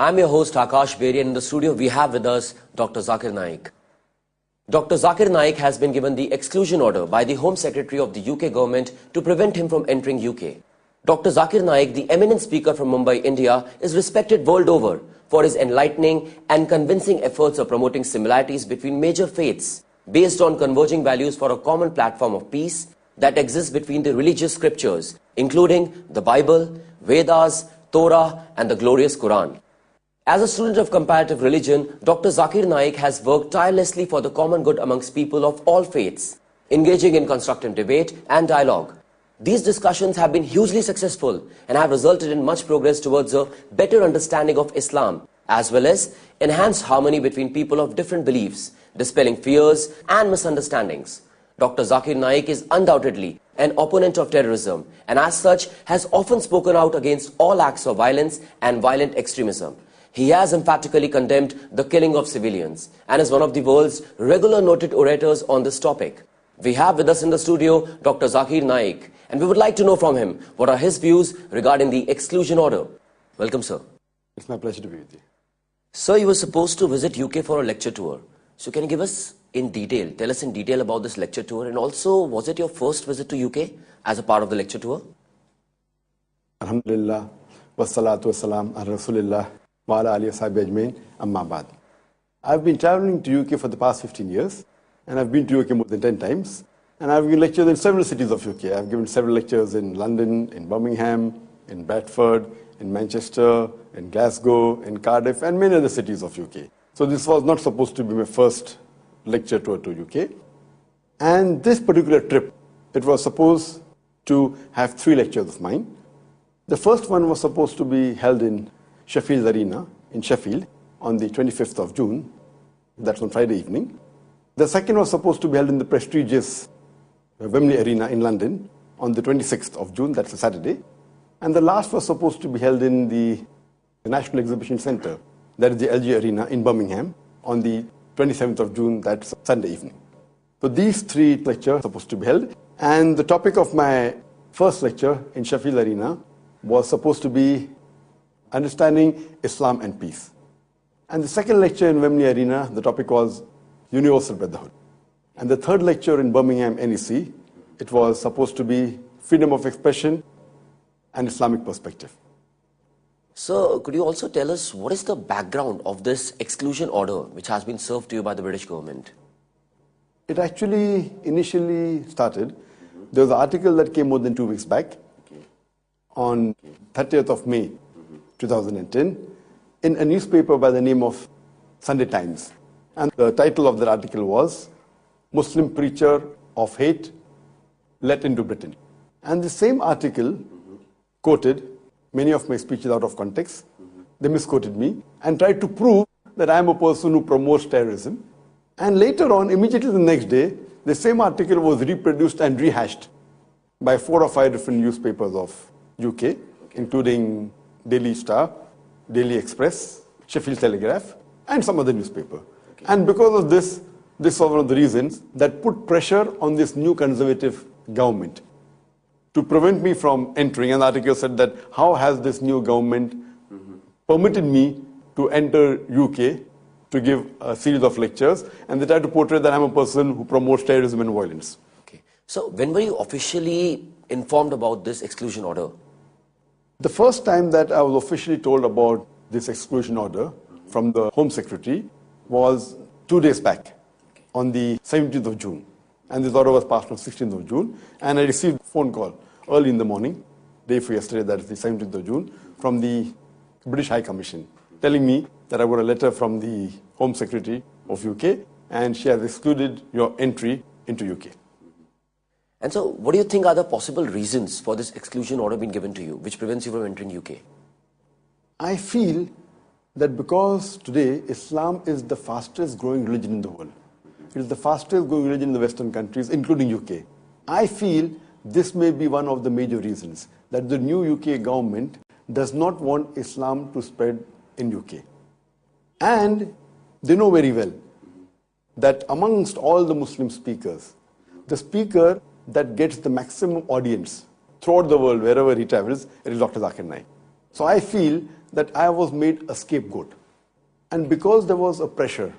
I'm your host Akash Beri, and in the studio we have with us Dr. Zakir Naik. Dr. Zakir Naik has been given the exclusion order by the Home Secretary of the UK government to prevent him from entering UK. Dr. Zakir Naik, the eminent speaker from Mumbai, India, is respected world over for his enlightening and convincing efforts of promoting similarities between major faiths based on converging values for a common platform of peace that exists between the religious scriptures, including the Bible, Vedas, Torah, and the glorious Quran. As a student of comparative religion, Dr. Zakir Naik has worked tirelessly for the common good amongst people of all faiths, engaging in constructive debate and dialogue. These discussions have been hugely successful and have resulted in much progress towards a better understanding of Islam, as well as enhanced harmony between people of different beliefs, dispelling fears and misunderstandings. Dr. Zakir Naik is undoubtedly an opponent of terrorism and as such has often spoken out against all acts of violence and violent extremism. He has emphatically condemned the killing of civilians and is one of the world's regular noted orators on this topic. We have with us in the studio Dr. Zakir Naik, and we would like to know from him what are his views regarding the exclusion order. Welcome, sir. It's my pleasure to be with you. Sir, you were supposed to visit UK for a lecture tour. So can you give us tell us in detail about this lecture tour, and also was it your first visit to UK as a part of the lecture tour? Alhamdulillah, wassalatu wassalam ala Rasulillah wa ala alihi wa sahbihi ajmain, amma ba'd. I've been traveling to UK for the past 15 years, and I've been to UK more than 10 times, and I've given lectures in several cities of UK. I've given several lectures in London, in Birmingham, in Bradford, in Manchester, in Glasgow, in Cardiff, and many other cities of UK. So this was not supposed to be my first lecture tour to UK. And this particular trip, it was supposed to have 3 lectures of mine. The first one was supposed to be held in Sheffield Arena in Sheffield on the 25th of June. That's on Friday evening. The second was supposed to be held in the prestigious Wembley Arena in London on the 26th of June, that's a Saturday. And the last was supposed to be held in the National Exhibition Centre, that is the LG Arena in Birmingham, on the 27th of June, that's Sunday evening. So these 3 lectures are supposed to be held. And the topic of my first lecture in Sheffield Arena was supposed to be Understanding Islam and Peace. And the second lecture in Wembley Arena, the topic was Universal Brotherhood. And the third lecture in Birmingham NEC, it was supposed to be Freedom of Expression and Islamic Perspective. So, could you also tell us what is the background of this exclusion order which has been served to you by the British government? It actually initially started, there was an article that came more than 2 weeks back on 30th of May 2010 in a newspaper by the name of Sunday Times. And the title of that article was Muslim Preacher of Hate Let into Britain. And the same article quoted many of my speeches out of context. They misquoted me and tried to prove that I am a person who promotes terrorism. And later on, immediately the next day, the same article was reproduced and rehashed by 4 or 5 different newspapers of UK, including Daily Star, Daily Express, Sheffield Telegraph, and some other newspaper. Okay. And because of this was one of the reasons that put pressure on this new conservative government to prevent me from entering. An article said that how has this new government permitted me to enter UK to give a series of lectures, and they tried to portray that I'm a person who promotes terrorism and violence. Okay. So when were you officially informed about this exclusion order? The first time that I was officially told about this exclusion order from the Home Secretary was 2 days back on the 17th of June. And this order was passed on 16th of June. And I received a phone call early in the morning, day for yesterday, that is the 17th of June, from the British High Commission, telling me that I got a letter from the Home Secretary of UK, and she has excluded your entry into UK. And so, what do you think are the possible reasons for this exclusion order being given to you, which prevents you from entering UK? I feel that because today Islam is the fastest growing religion in the world. It is the fastest growing religion in the Western countries, including UK. I feel this may be one of the major reasons that the new UK government does not want Islam to spread in UK. And they know very well that amongst all the Muslim speakers, the speaker that gets the maximum audience throughout the world, wherever he travels, it is Dr. Zakir Naik. So I feel that I was made a scapegoat. And because there was a pressure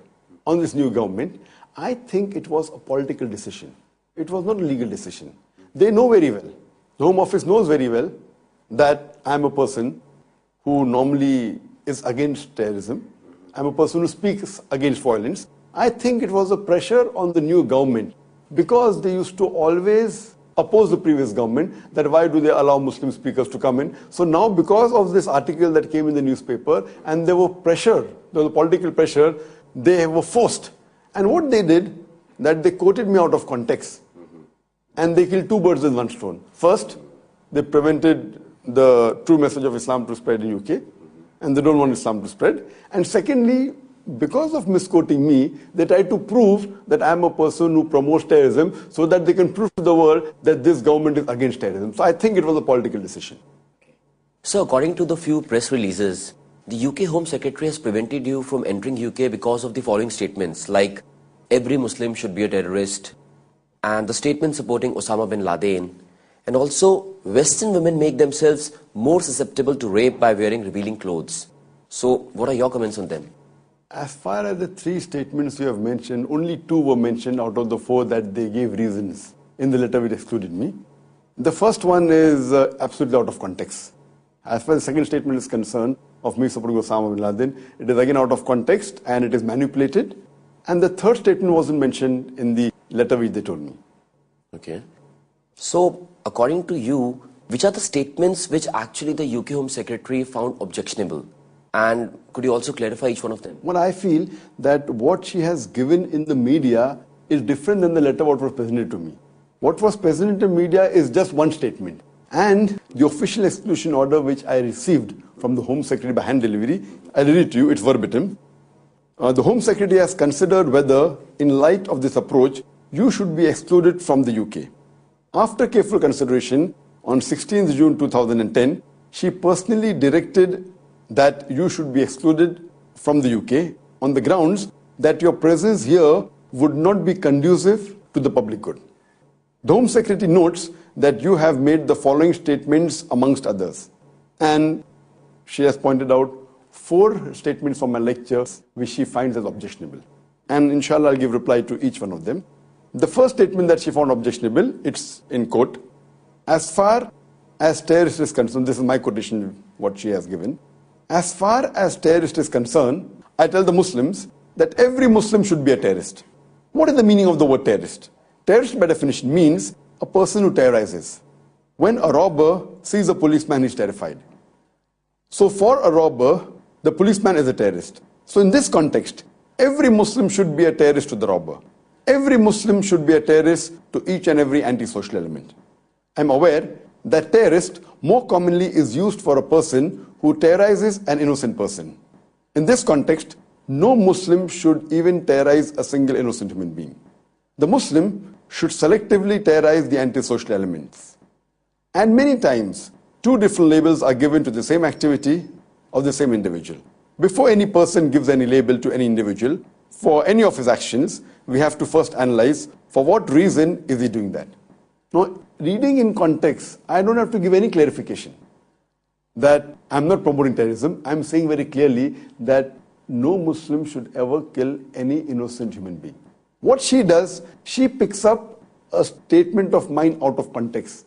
on this new government, I think it was a political decision. It was not a legal decision. They know very well, the Home Office knows very well that I'm a person who normally is against terrorism. I'm a person who speaks against violence. I think it was a pressure on the new government because they used to always oppose the previous government, that why do they allow Muslim speakers to come in. So now because of this article that came in the newspaper and there was political pressure, they were forced. And what they did, that they quoted me out of context. And they killed two birds with one stone. First, they prevented the true message of Islam to spread in UK, and they don't want Islam to spread. And secondly, because of misquoting me, they try to prove that I'm a person who promotes terrorism so that they can prove to the world that this government is against terrorism. So I think it was a political decision. So according to the few press releases, the UK Home Secretary has prevented you from entering UK because of the following statements, like every Muslim should be a terrorist, and the statement supporting Osama bin Laden, and also Western women make themselves more susceptible to rape by wearing revealing clothes. So what are your comments on them? As far as the three statements you have mentioned, only two were mentioned out of the four that they gave reasons in the letter which excluded me. The first one is absolutely out of context. As far as the second statement is concerned, of me supporting Osama bin Laden, it is again out of context and it is manipulated. And the third statement wasn't mentioned in the letter which they told me. Okay. So, according to you, which are the statements which actually the UK Home Secretary found objectionable? And could you also clarify each one of them? Well, I feel that what she has given in the media is different than the letter what was presented to me. What was presented to media is just one statement. And the official exclusion order which I received from the Home Secretary by hand delivery, I'll read it to you, it's verbatim. The Home Secretary has considered whether, in light of this approach, you should be excluded from the UK. After careful consideration, on 16th June 2010, she personally directed that you should be excluded from the UK on the grounds that your presence here would not be conducive to the public good. The Home Secretary notes that you have made the following statements amongst others. And she has pointed out 4 statements from my lectures which she finds as objectionable. And inshallah I'll give reply to each one of them. The first statement that she found objectionable, it's in quote, as far as terrorist is concerned, this is my quotation, what she has given. As far as terrorist is concerned, I tell the Muslims that every Muslim should be a terrorist. What is the meaning of the word terrorist? Terrorist by definition means a person who terrorizes. When a robber sees a policeman, he's terrified. So for a robber, the policeman is a terrorist. So in this context, every Muslim should be a terrorist to the robber. Every Muslim should be a terrorist to each and every antisocial element. I'm aware that terrorist more commonly is used for a person who terrorizes an innocent person. In this context, no Muslim should even terrorize a single innocent human being. The Muslim should selectively terrorize the antisocial elements. And many times, 2 different labels are given to the same activity of the same individual. Before any person gives any label to any individual, for any of his actions, we have to first analyze for what reason is he doing that. Now, reading in context, I don't have to give any clarification that I'm not promoting terrorism. I'm saying very clearly that no Muslim should ever kill any innocent human being. What she does, she picks up a statement of mine out of context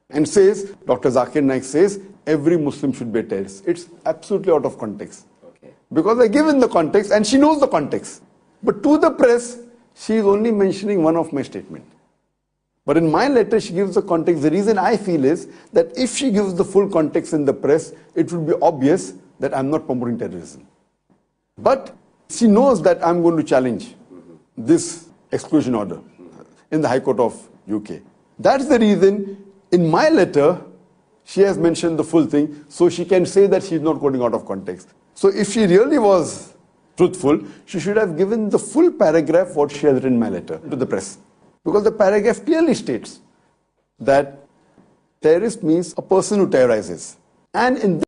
and says, Dr. Zakir Naik says, every Muslim should be a terrorist. It's absolutely out of context. Okay. Because I give in the context and she knows the context. But to the press, she is only mentioning one of my statements. But in my letter, she gives the context. The reason I feel is that if she gives the full context in the press, it would be obvious that I'm not promoting terrorism. But she knows that I'm going to challenge this exclusion order in the High Court of UK. That's the reason in my letter, she has mentioned the full thing, so she can say that she's not quoting out of context. So if she really was truthful, she should have given the full paragraph what she has written in my letter to the press. Because the paragraph clearly states that terrorist means a person who terrorizes. And in